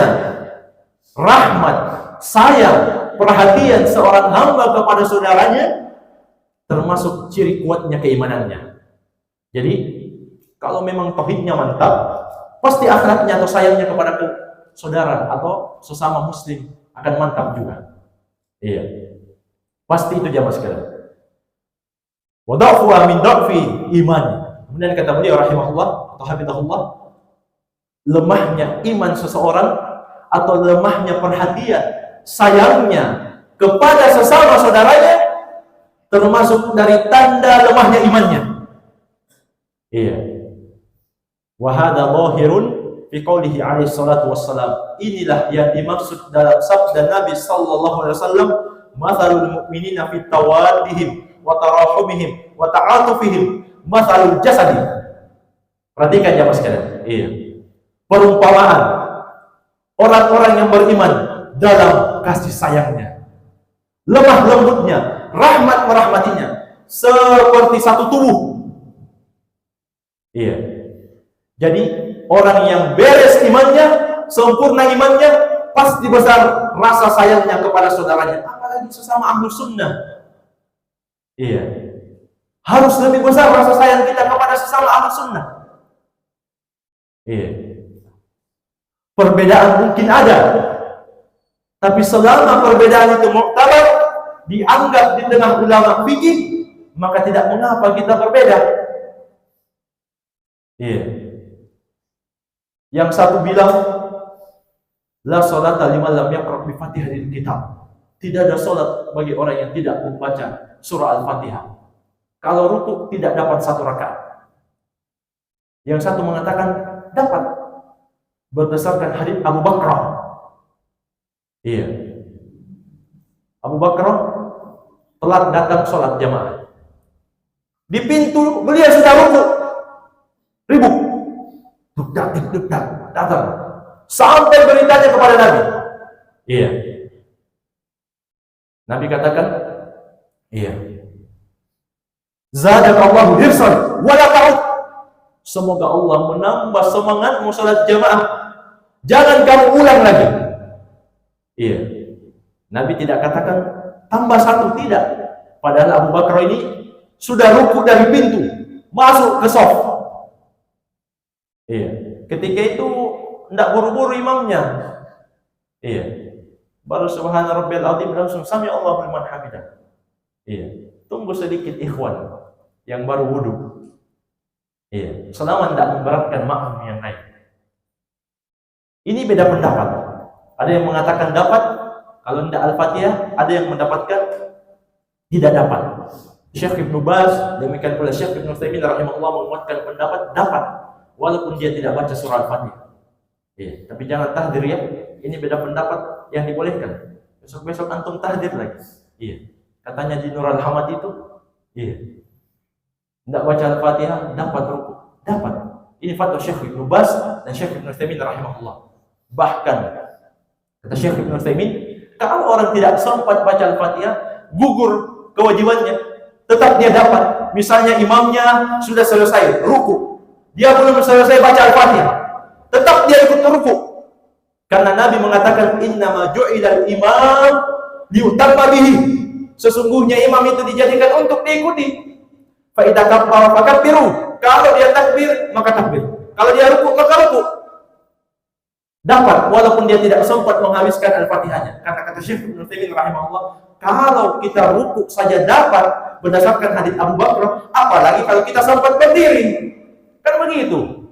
rahmat, sayang, perhatian seorang hamba kepada saudaranya termasuk ciri kuatnya keimanannya. Jadi kalau memang tauhidnya mantap, pasti akhlaknya atau sayangnya kepada saudara atau sesama muslim akan mantap juga. Iya. Pasti itu jamaah sekalian. Wa da'fu min da'fi iman. Kemudian kata beliau rahimahullah atau hafizahullah, lemahnya iman seseorang atau lemahnya perhatian, sayangnya kepada sesama saudaranya termasuk dari tanda lemahnya imannya. Iya. Wa hadza dhahirun fi qoulihi alaihi salatu wassalam. Inilah yang dimaksud dalam sabda Nabi sallallahu alaihi wasallam, "Matsalul mu'minina fi tawaddihim wa tarahumihim wa ta'atufihim matsalul jasadi." Perhatikan jamaah sekalian. Iya. Perumpamaan orang-orang yang beriman dalam kasih sayangnya, lemah lembutnya, rahmat merahmatinya, seperti satu tubuh. Iya. Jadi orang yang beres imannya, sempurna imannya, pasti besar rasa sayangnya kepada saudaranya, apalagi sesama ahlu sunnah. Iya. Harus lebih besar rasa sayang kita kepada sesama ahlu sunnah. Iya. Perbedaan mungkin ada, Tapi selama perbedaan itu muktabar, dianggap di tengah ulama fikih, maka tidak mengapa kita berbeda. Iya. Yang satu bilang, la sholata liman lam yaqra bi Fatihil kitab. Tidak ada sholat bagi orang yang tidak membaca surah Al-Fatihah. Kalau rukuk tidak dapat satu rakaat. Yang satu mengatakan dapat berdasarkan hadits Abu Bakar. Iya. Abu Bakar telat datang sholat jamaah. Di pintu beliau sudah rukuk, ribut, duk-dak, datang sampai beritanya kepada Nabi. Iya. Nabi katakan, iya. Zadakallahu hirsan wa la ta'ud. Semoga Allah menambah semangatmu salat jamaah. Jangan kamu ulang lagi. Iya. Nabi tidak katakan tambah satu, tidak. Padahal Abu Bakar ini sudah rukuk dari pintu, masuk ke shaf. Iya. Ketika itu tidak buru-buru imamnya. Iya. Baru subhana rabbiyal azim langsung sami Allahu liman hamidah. Iya. Tunggu sedikit ikhwan yang baru wudu. Iya. Selama tidak memberatkan makmum yang lain. Ini beda pendapat. Ada yang mengatakan dapat kalau tidak Al-Fatihah, ada yang mendapatkan tidak dapat. Syekh Ibnu Baz, demikian pula Syekh Ibnu Utsaimin rahimahullah menguatkan pendapat dapat walaupun dia tidak baca surah Al-Fatihah. Iya, tapi jangan tahdir ya. Ini beda pendapat yang dibolehkan. Besok-besok antum tahdir lagi. Iya. Katanya di Nur Al-Hamad itu, iya. Tidak baca Al-Fatihah dapat rukuk. Dapat. Ini fatwa Syekh Ibnu Baz dan Syekh Ibnu Utsaimin rahimahullah. Bahkan kata Syekh Ibnu Utsaimin, kalau orang tidak sempat baca Al-Fatihah, gugur kewajibannya. Tetap dia dapat. Misalnya imamnya sudah selesai rukuk, dia belum selesai baca Al-Fatihah, tetap dia ikut rukuk. Karena Nabi mengatakan innama ju'ilal imam liutamma bihi. Sesungguhnya imam itu dijadikan untuk diikuti. Fa idza kabbara fakabbiru. Kalau dia takbir, maka takbir. Kalau dia rukuk, maka rukuk. Dapat walaupun dia tidak sempat menghabiskan Al-Fatihahnya. Karena kata Syekh Ibnu Utsaimin rahimahullah, kalau kita rukuk saja dapat berdasarkan hadits Abu Bakar, apalagi kalau kita sempat berdiri. Kan begitu.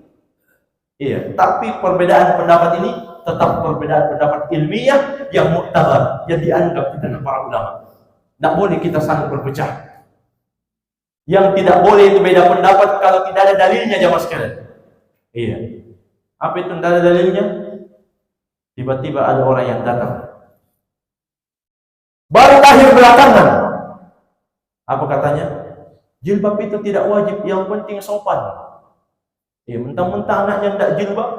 Iya, tapi perbedaan pendapat ini tetap perbedaan pendapat ilmiah yang muktabar, yang dianggap di tengah para ulama. Tidak boleh kita saling berpecah. Yang tidak boleh itu beda pendapat kalau tidak ada dalilnya, jamaah sekalian. Iya. Apa itu tidak ada dalilnya? Tiba-tiba ada orang yang datang, baru lahir belakangan. Apa katanya? Jilbab itu tidak wajib, yang penting sopan. Iya, mentang-mentang anaknya tidak jilbab.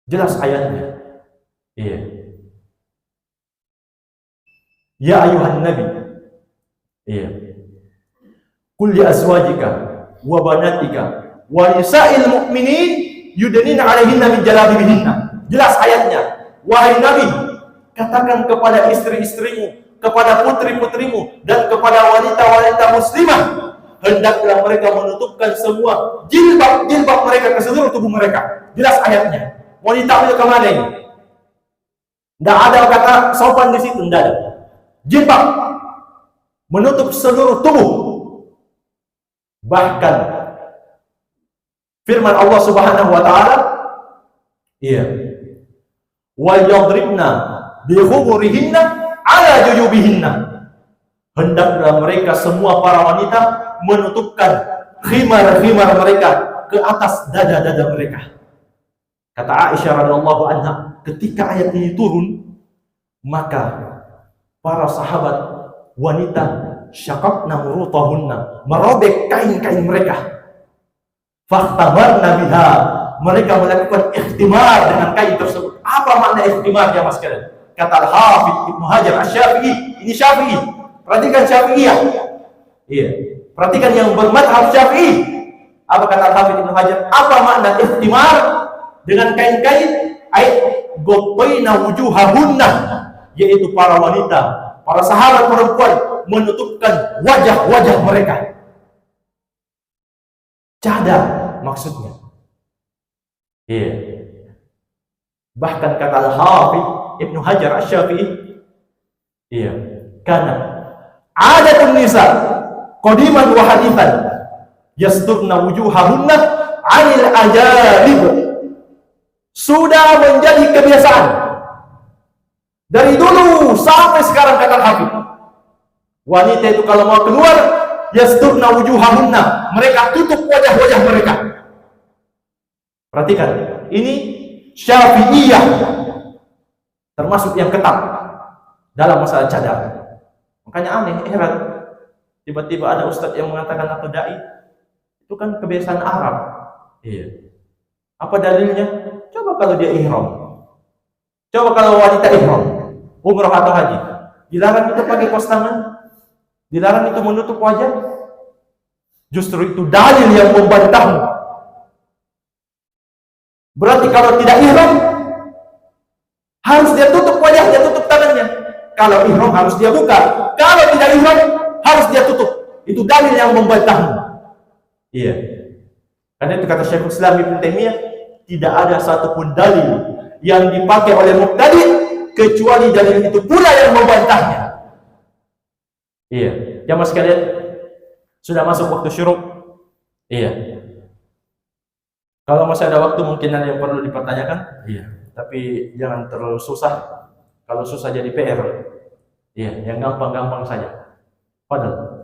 Jelas ayatnya. Iya. Ya ayuhan nabi. Iya. Qul li azwajika wa banatika wa nisa'il mu'minin yudnina 'alaihinna min jalabibihinna. Jelas ayatnya. Wahai Nabi, katakan kepada istri-istrimu, kepada putri-putrimu, dan kepada wanita-wanita muslimah, hendaklah mereka menutupkan semua jilbab mereka ke seluruh tubuh mereka. Jelas ayatnya. Wanita itu kemana ini? Tidak ada kata sopan di situ, tidak ada. Jilbab menutup seluruh tubuh. Bahkan firman Allah Subhanahu wa taala, iya, wa yadribna bi khumurihinna ala juyubihinna. Hendaklah mereka semua para wanita menutupkan khimar-khimar mereka ke atas dada-dada mereka. Kata Aisyah radhiyallahu anha, ketika ayat ini turun, maka para sahabat wanita syaqaqna murutahunna, merobek kain-kain mereka. Fakhtabarna biha, mereka melakukan ikhtimar dengan kain tersebut. Apa makna ikhtimar, jamaah sekalian? Kata Al-Hafidz Ibnu Hajar Asy-Syafi'i, ini Syafi'i. Perhatikan Syafi'iyah. Iya. Perhatikan yang bermadhab Syafi'i. Apa kata Al-Hafidz Ibnu Hajar? Apa makna ikhtimar dengan kain-kain? Ayat ghattaina wujuhahunna, yaitu para wanita, para sahabat perempuan menutupkan wajah-wajah mereka. Cadar maksudnya. Iya. Bahkan kata Al-Hafidz, Ibnu Hajar Asy-Syafi'i, iya, karena adatun nisa qadiman wa hadithan yasturna wujuhahunna 'anil ajalib. Sudah menjadi kebiasaan dari dulu sampai sekarang, kata Hafid. Wanita itu kalau mau keluar, yasturna wujuhahunna, mereka tutup wajah-wajah mereka. Perhatikan, ini Syafi'iyah, termasuk yang ketat dalam masalah cadar. Makanya aneh, heran, tiba-tiba ada ustadz yang mengatakan atau dai, itu kan kebiasaan Arab. Iya. Apa dalilnya? Coba kalau dia ihram, coba kalau wanita ihram, umrah atau haji, dilarang itu pakai kaos tangan, dilarang itu menutup wajah. Justru itu dalil yang membantahmu. Berarti kalau tidak ihram, harus dia tutup wajahnya, tutup tangannya. Kalau ihram harus dia buka. Kalau tidak ihram, harus dia tutup. Itu dalil yang membantahmu. Iya. Karena itu kata Syekhul Islam Ibnu Taimiyah, tidak ada satupun dalil yang dipakai oleh mubtadi kecuali dalil itu pula yang membantahnya. Iya. Jamaah sekalian, sudah masuk waktu syuruk. Iya. Kalau masih ada waktu mungkin ada yang perlu dipertanyakan. Iya. Tapi jangan terlalu susah. Kalau susah jadi PR. Iya, yang gampang-gampang saja. Padahal.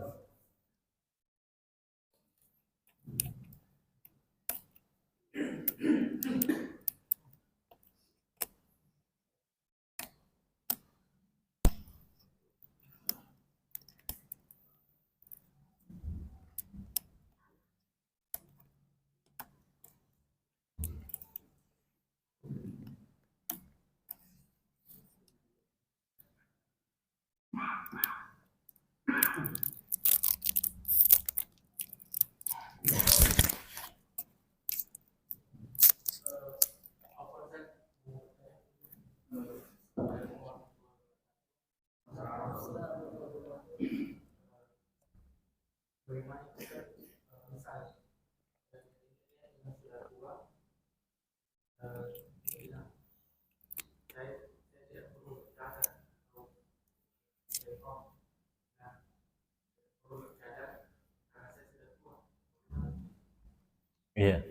Iya.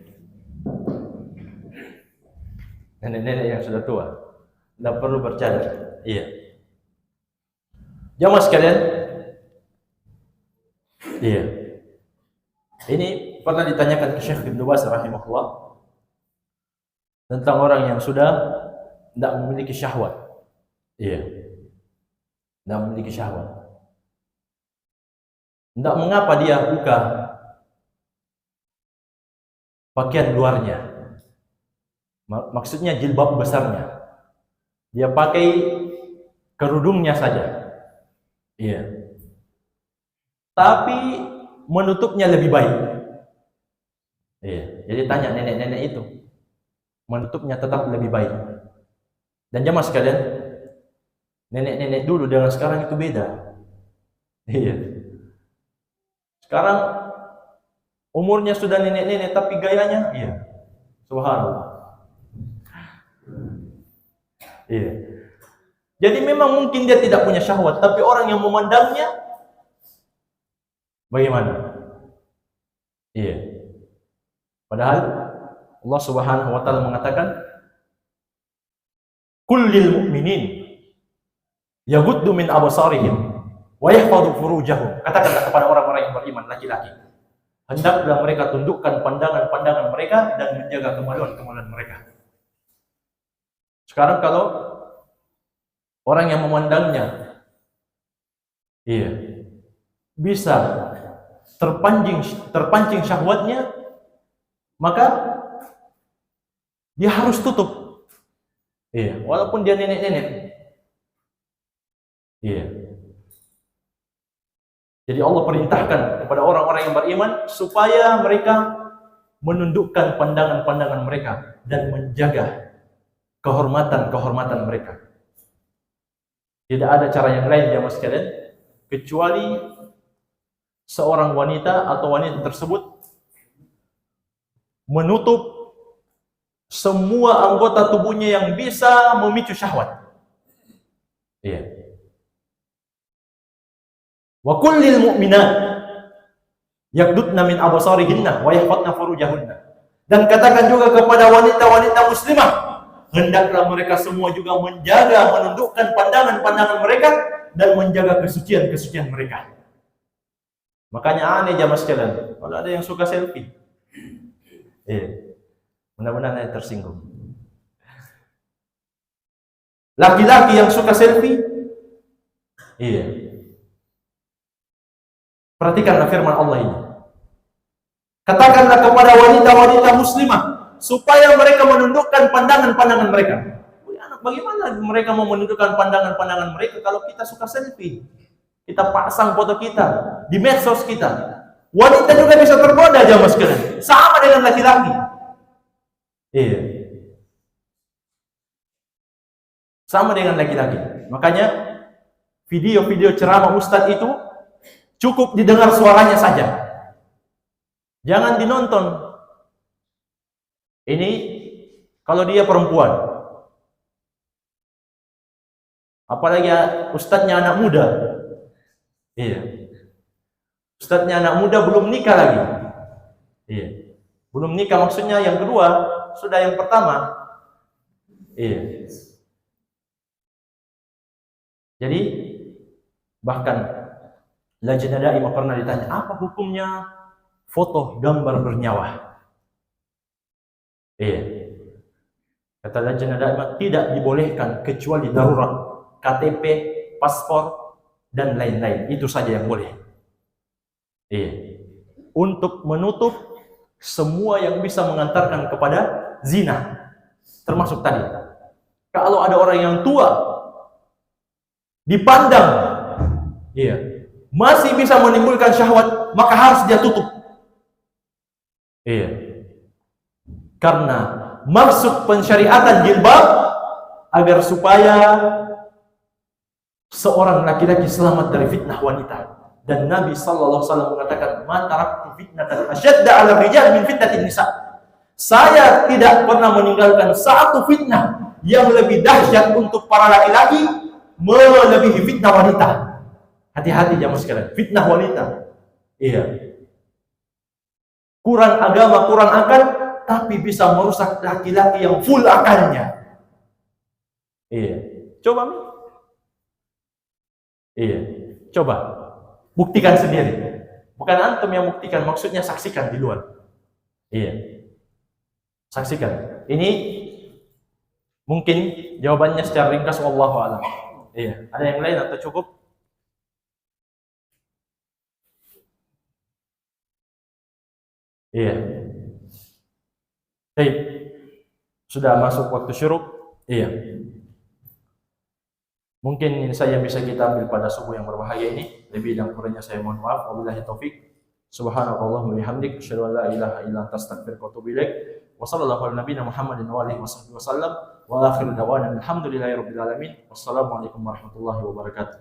Nenek-nenek yang sudah tua tidak perlu bercadar. Iya. Jamaah sekalian. Iya. Ini pernah ditanyakan ke Syekh Ibnu Baz rahimahullah tentang orang yang sudah tidak memiliki syahwat. Iya. Tidak memiliki syahwat. Tidak mengapa dia buka pakaian luarnya, maksudnya jilbab besarnya, dia pakai kerudungnya saja, iya. Tapi menutupnya lebih baik, iya. Jadi tanya nenek-nenek itu, menutupnya tetap lebih baik. Dan jamaah sekalian, nenek-nenek dulu dengan sekarang itu beda, iya. Sekarang umurnya sudah nenek-nenek tapi gayanya, iya. Subhanallah. Iya. Jadi memang mungkin dia tidak punya syahwat, tapi orang yang memandangnya bagaimana? Iya. Padahal Allah Subhanahu wa taala mengatakan, "Kullil mu'minin yaghuddu min absarihim wa yahfadhu furujahum." Katakanlah kepada orang-orang yang beriman laki-laki, hendaklah mereka tundukkan pandangan-pandangan mereka dan menjaga kemaluan-kemaluan mereka. Sekarang kalau orang yang memandangnya, iya, bisa terpancing syahwatnya, maka dia harus tutup. Iya, walaupun dia nenek-nenek. Iya. Jadi Allah perintahkan kepada orang-orang yang beriman supaya mereka menundukkan pandangan-pandangan mereka dan menjaga kehormatan-kehormatan mereka. Tidak ada cara yang lain jamaah sekalian kecuali seorang wanita atau wanita tersebut menutup semua anggota tubuhnya yang bisa memicu syahwat. Iya. Wa kullil mu'minat yaghdudna min absarihinna wa yahfazna furujahunna. Dan katakan juga kepada wanita-wanita muslimah, hendaklah mereka semua juga menjaga, menundukkan pandangan-pandangan mereka dan menjaga kesucian-kesucian mereka. Makanya aneh jamaah sekalian, kalau ada yang suka selfie. Mudah-mudahan saya tersinggung. Laki-laki yang suka selfie, perhatikanlah firman Allah ini. Katakanlah kepada wanita-wanita muslimah supaya mereka menundukkan pandangan-pandangan mereka. Bagaimana mereka mau menundukkan pandangan-pandangan mereka kalau kita suka selfie? Kita pasang foto kita di medsos kita. Wanita juga bisa tergoda jamaah sekalian, sama dengan laki-laki. Sama dengan laki-laki. Makanya video-video ceramah ustadz itu cukup didengar suaranya saja. Jangan dinonton. Ini kalau dia perempuan. Apalagi ustadznya anak muda. Ustadznya anak muda belum nikah lagi. Belum nikah maksudnya yang kedua, sudah yang pertama. Jadi bahkan Lajnah Daimah pernah ditanya, apa hukumnya foto gambar bernyawa? Kata Lajnah Daimah, tidak dibolehkan kecuali darurat, KTP, paspor, dan lain-lain. Itu saja yang boleh. Untuk menutup semua yang bisa mengantarkan kepada zina. Termasuk tadi. Kalau ada orang yang tua dipandang masih bisa menimbulkan syahwat, maka harus dia tutup. Karena maksud pensyariatan jilbab agar supaya seorang laki-laki selamat dari fitnah wanita. Dan Nabi sallallahu alaihi wasallam mengatakan, "Ma taraktu fitnatan asyadda 'ala rijal min fitnatin nisa." Saya tidak pernah meninggalkan satu fitnah yang lebih dahsyat untuk para laki-laki melebihi fitnah wanita. Hati-hati jamaah sekalian, fitnah wanita. Kurang agama, kurang akal, tapi bisa merusak laki-laki yang full akalnya. Coba coba buktikan sendiri. Bukan antum yang buktikan, maksudnya saksikan di luar. Saksikan. Ini mungkin jawabannya secara ringkas, wallahu a'lam. Ada yang lain atau cukup? Baik. Sudah masuk waktu syuruk? Mungkin ini saja yang bisa kita ambil pada subuh yang berbahaya ini. Lebih dan kurangnya saya mohon maaf. Wabillahi taufik. Subhanakallahumma wa bihamdik, asyhadu an la ilaha illa anta, astaghfiruka wa atubu ilaik. Wa sallallahu ala nabiyyina Muhammadin wa alihi wasallam. Wa akhiru da'wana alhamdulillahirabbil alamin. Wassalamualaikum warahmatullahi wabarakatuh.